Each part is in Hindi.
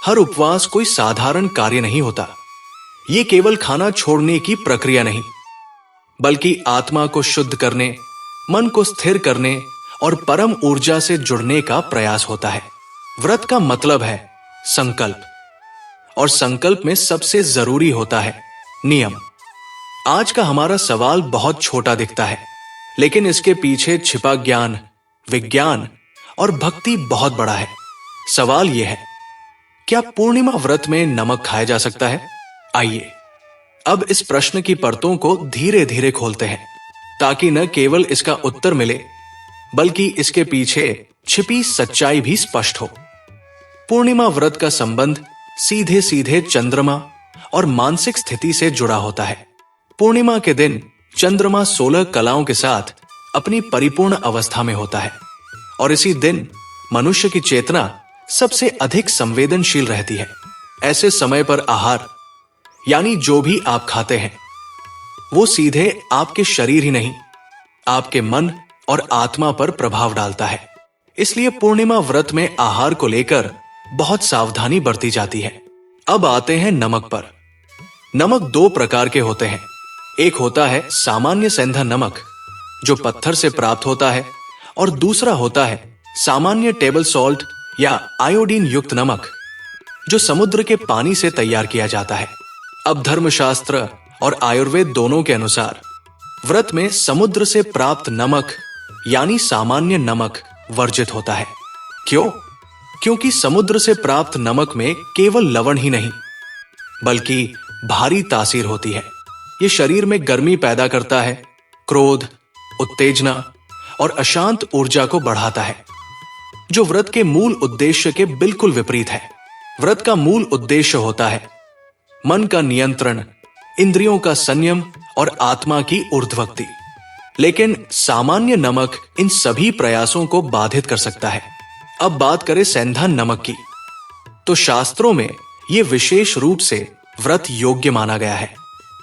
हर उपवास कोई साधारण कार्य नहीं होता। ये केवल खाना छोड़ने की प्रक्रिया नहीं, बल्कि आत्मा को शुद्ध करने, मन को स्थिर करने और परम ऊर्जा से जुड़ने का प्रयास होता है। व्रत का मतलब है संकल्प, और संकल्प में सबसे जरूरी होता है नियम। आज का हमारा सवाल बहुत छोटा दिखता है, लेकिन इसके पीछे छिपा ज्ञान, विज्ञान और भक्ति बहुत बड़ा है। सवाल यह है, क्या पूर्णिमा व्रत में नमक खाया जा सकता है? आइए अब इस प्रश्न की परतों को धीरे धीरे खोलते हैं, ताकि न केवल इसका उत्तर मिले, बल्कि इसके पीछे छिपी सच्चाई भी स्पष्ट हो। पूर्णिमा व्रत का संबंध सीधे सीधे चंद्रमा और मानसिक स्थिति से जुड़ा होता है। पूर्णिमा के दिन चंद्रमा 16 कलाओं के साथ अपनी परिपूर्ण अवस्था में होता है, और इसी दिन मनुष्य की चेतना सबसे अधिक संवेदनशील रहती है। ऐसे समय पर आहार, यानी जो भी आप खाते हैं, वो सीधे आपके शरीर ही नहीं, आपके मन और आत्मा पर प्रभाव डालता है। इसलिए पूर्णिमा व्रत में आहार को लेकर बहुत सावधानी बरती जाती है। अब आते हैं नमक पर। नमक दो प्रकार के होते हैं। एक होता है सामान्य सेंधा नमक, जो पत्थर से प्राप्त होता है, और दूसरा होता है सामान्य टेबल सॉल्ट या आयोडीन युक्त नमक, जो समुद्र के पानी से तैयार किया जाता है। अब धर्मशास्त्र और आयुर्वेद दोनों के अनुसार व्रत में समुद्र से प्राप्त नमक यानी सामान्य नमक वर्जित होता है। क्यों? क्योंकि समुद्र से प्राप्त नमक में केवल लवण ही नहीं, बल्कि भारी तासीर होती है। ये शरीर में गर्मी पैदा करता है, क्रोध, उत्तेजना और अशांत ऊर्जा को बढ़ाता है, जो व्रत के मूल उद्देश्य के बिल्कुल विपरीत है। व्रत का मूल उद्देश्य होता है मन का नियंत्रण, इंद्रियों का संयम और आत्मा की ऊर्ध्वगति। लेकिन सामान्य नमक इन सभी प्रयासों को बाधित कर सकता है। अब बात करें सेंधा नमक की, तो शास्त्रों में यह विशेष रूप से व्रत योग्य माना गया है,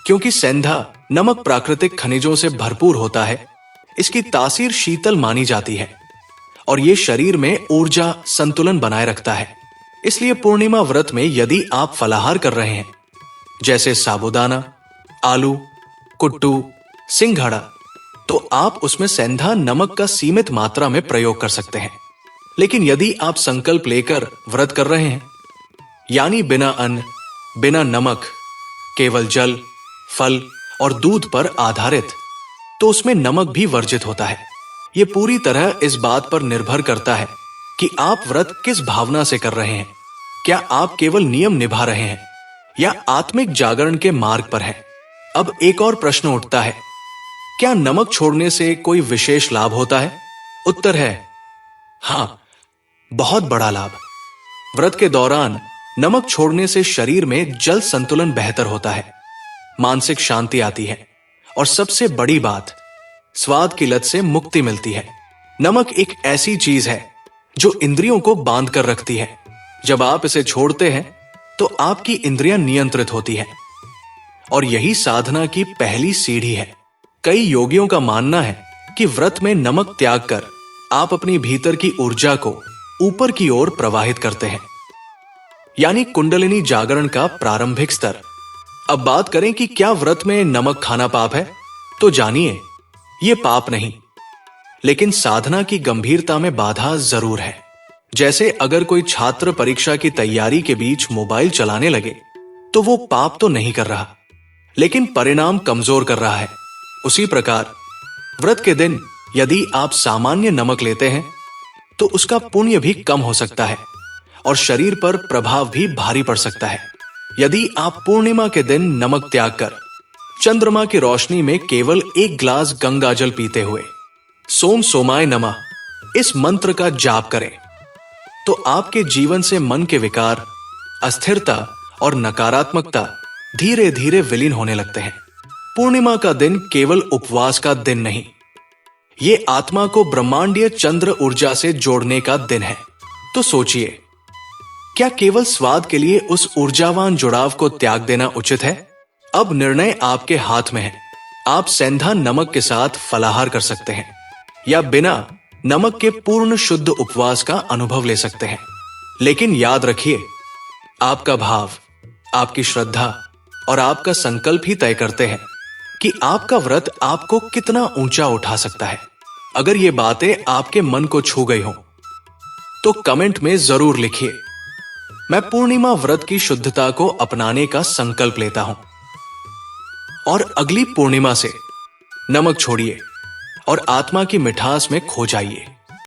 क्योंकि सेंधा नमक प्राकृतिक खनिजों से भरपूर होता है। इसकी तासीर शीतल मानी जाती है, और यह शरीर में ऊर्जा संतुलन बनाए रखता है। इसलिए पूर्णिमा व्रत में यदि आप फलाहार कर रहे हैं, जैसे साबूदाना, आलू, कुट्टू, सिंघाड़ा, तो आप उसमें सेंधा नमक का सीमित मात्रा में प्रयोग कर सकते हैं। लेकिन यदि आप संकल्प लेकर व्रत कर रहे हैं, यानी बिना अन्न, बिना नमक, केवल जल, फल और दूध पर आधारित, तो उसमें नमक भी वर्जित होता है। यह पूरी तरह इस बात पर निर्भर करता है कि आप व्रत किस भावना से कर रहे हैं। क्या आप केवल नियम निभा रहे हैं, या आत्मिक जागरण के मार्ग पर हैं? अब एक और प्रश्न उठता है, क्या नमक छोड़ने से कोई विशेष लाभ होता है? उत्तर है हां, बहुत बड़ा लाभ। व्रत के दौरान नमक छोड़ने से शरीर में जल संतुलन बेहतर होता है, मानसिक शांति आती है, और सबसे बड़ी बात, स्वाद की लत से मुक्ति मिलती है। नमक एक ऐसी चीज है जो इंद्रियों को बांध कर रखती है। जब आप इसे छोड़ते हैं तो आपकी इंद्रियां नियंत्रित होती हैं, और यही साधना की पहली सीढ़ी है। कई योगियों का मानना है कि व्रत में नमक त्याग कर आप अपनी भीतर की ऊर्जा को ऊपर की ओर प्रवाहित करते हैं, यानी कुंडलिनी जागरण का प्रारंभिक स्तर। अब बात करें कि क्या व्रत में नमक खाना पाप है? तो जानिए, यह पाप नहीं, लेकिन साधना की गंभीरता में बाधा जरूर है। जैसे अगर कोई छात्र परीक्षा की तैयारी के बीच मोबाइल चलाने लगे, तो वो पाप तो नहीं कर रहा, लेकिन परिणाम कमजोर कर रहा है। उसी प्रकार व्रत के दिन यदि आप सामान्य नमक लेते हैं, तो उसका पुण्य भी कम हो सकता है, और शरीर पर प्रभाव भी भारी पड़ सकता है। यदि आप पूर्णिमा के दिन नमक त्याग कर चंद्रमा की रोशनी में केवल 1 गिलास गंगाजल पीते हुए सोम सोमाय नमः इस मंत्र का जाप करें, तो आपके जीवन से मन के विकार, अस्थिरता और नकारात्मकता धीरे धीरे विलीन होने लगते हैं। पूर्णिमा का दिन केवल उपवास का दिन नहीं, ये आत्मा को ब्रह्मांडीय चंद्र ऊर्जा से जोड़ने का दिन है। तो सोचिए, क्या केवल स्वाद के लिए उस ऊर्जावान जुड़ाव को त्याग देना उचित है? अब निर्णय आपके हाथ में है। आप सेंधा नमक के साथ फलाहार कर सकते हैं, या बिना नमक के पूर्ण शुद्ध उपवास का अनुभव ले सकते हैं। लेकिन याद रखिए, आपका भाव, आपकी श्रद्धा और आपका संकल्प ही तय करते हैं कि आपका व्रत आपको कितना ऊंचा उठा सकता है। अगर ये बातें आपके मन को छू गई हों, तो कमेंट में जरूर लिखिए, मैं पूर्णिमा व्रत की शुद्धता को अपनाने का संकल्प लेता हूं। और अगली पूर्णिमा से नमक छोड़िए और आत्मा की मिठास में खो जाइए।